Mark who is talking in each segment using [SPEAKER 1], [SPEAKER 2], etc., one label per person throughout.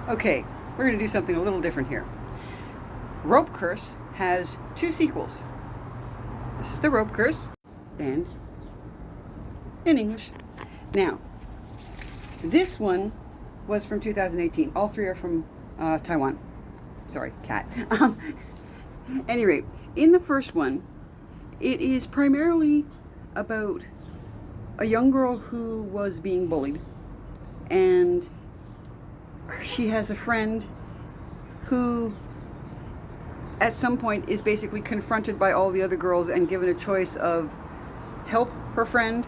[SPEAKER 1] Okay, we're going to do something a little different here. Rope Curse has 2 sequels. This is the Rope Curse, and in English. Now, this one was from 2018. All 3 are from Taiwan. Sorry, cat. Any rate, in the first one, it is primarily about a young girl who was being bullied, and she has a friend who at some point is basically confronted by all the other girls and given a choice of help her friend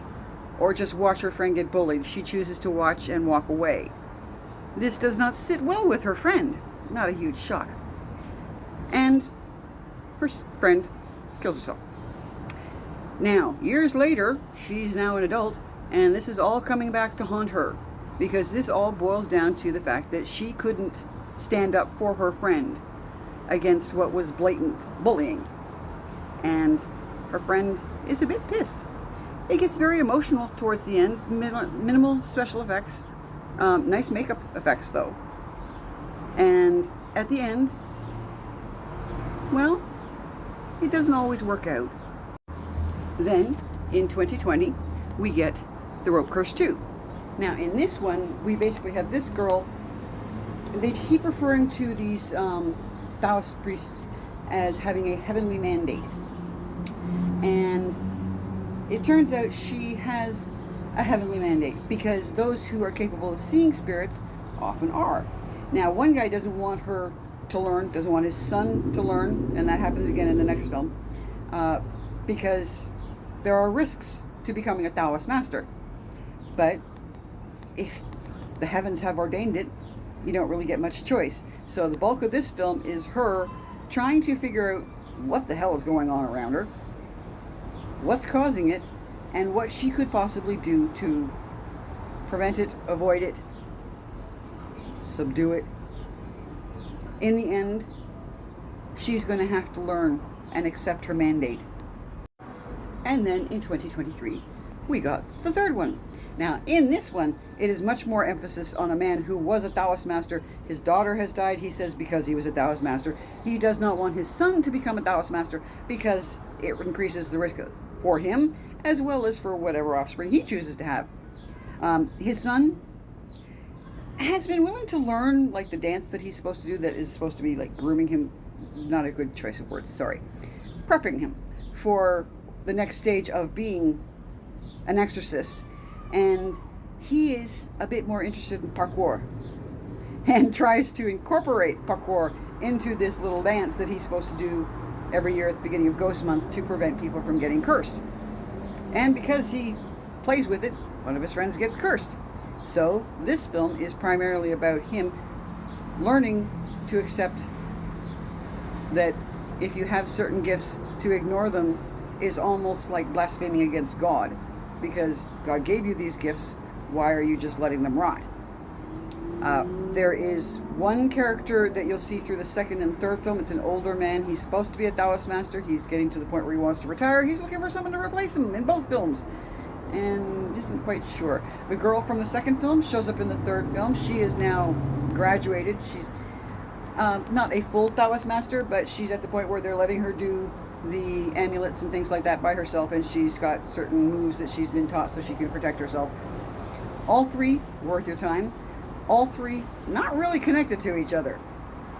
[SPEAKER 1] or just watch her friend get bullied. She chooses to watch and walk away. This does not sit well with her friend. Not a huge shock. And her friend kills herself. Now, years later, she's now an adult, and this is all coming back to haunt her, because this all boils down to the fact that she couldn't stand up for her friend against what was blatant bullying. And her friend is a bit pissed. It gets very emotional towards the end. Minimal special effects. Nice makeup effects, though. And at the end, well, it doesn't always work out. Then, in 2020, we get The Rope Curse 2. Now, in this one, we basically have this girl. They keep referring to these Taoist priests as having a heavenly mandate. And it turns out she has a heavenly mandate, because those who are capable of seeing spirits often are. Now, one guy doesn't want her to learn, doesn't want his son to learn, and that happens again in the next film, because there are risks to becoming a Taoist master. But if the heavens have ordained it, you don't really get much choice. So the bulk of this film is her trying to figure out what the hell is going on around her, what's causing it, and what she could possibly do to prevent it, avoid it, subdue it. In the end, she's going to have to learn and accept her mandate. And then in 2023, we got the third one. Now, in this one, it is much more emphasis on a man who was a Taoist master. His daughter has died, he says, because he was a Taoist master. He does not want his son to become a Taoist master because it increases the risk for him as well as for whatever offspring he chooses to have. His son has been willing to learn, like, the dance that he's supposed to do that is supposed to be, like, grooming him. Not a good choice of words, sorry. Prepping him for the next stage of being an exorcist. And he is a bit more interested in parkour and tries to incorporate parkour into this little dance that he's supposed to do every year at the beginning of Ghost Month to prevent people from getting cursed. And because he plays with it, one of his friends gets cursed. So this film is primarily about him learning to accept that if you have certain gifts, to ignore them is almost like blaspheming against God. Because God gave you these gifts, why are you just letting them rot? There is one character that you'll see through the second and third film. It's an older man. He's supposed to be a Taoist master. He's getting to the point where he wants to retire. He's looking for someone to replace him in both films, and isn't quite sure. The girl from the second film shows up in the third film. She is now graduated. She's not a full Taoist master, but she's at the point where they're letting her do the amulets and things like that by herself, and she's got certain moves that she's been taught so she can protect herself. All 3 worth your time. All 3 not really connected to each other.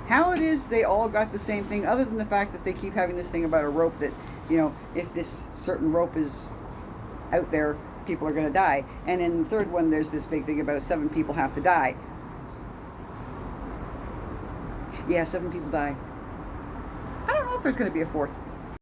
[SPEAKER 1] How it is they all got the same thing, other than the fact that they keep having this thing about a rope that, you know, if this certain rope is out there, people are going to die. And in the third one, there's this big thing about 7 people have to die. Yeah, 7 people die. I don't know if there's going to be a 4th.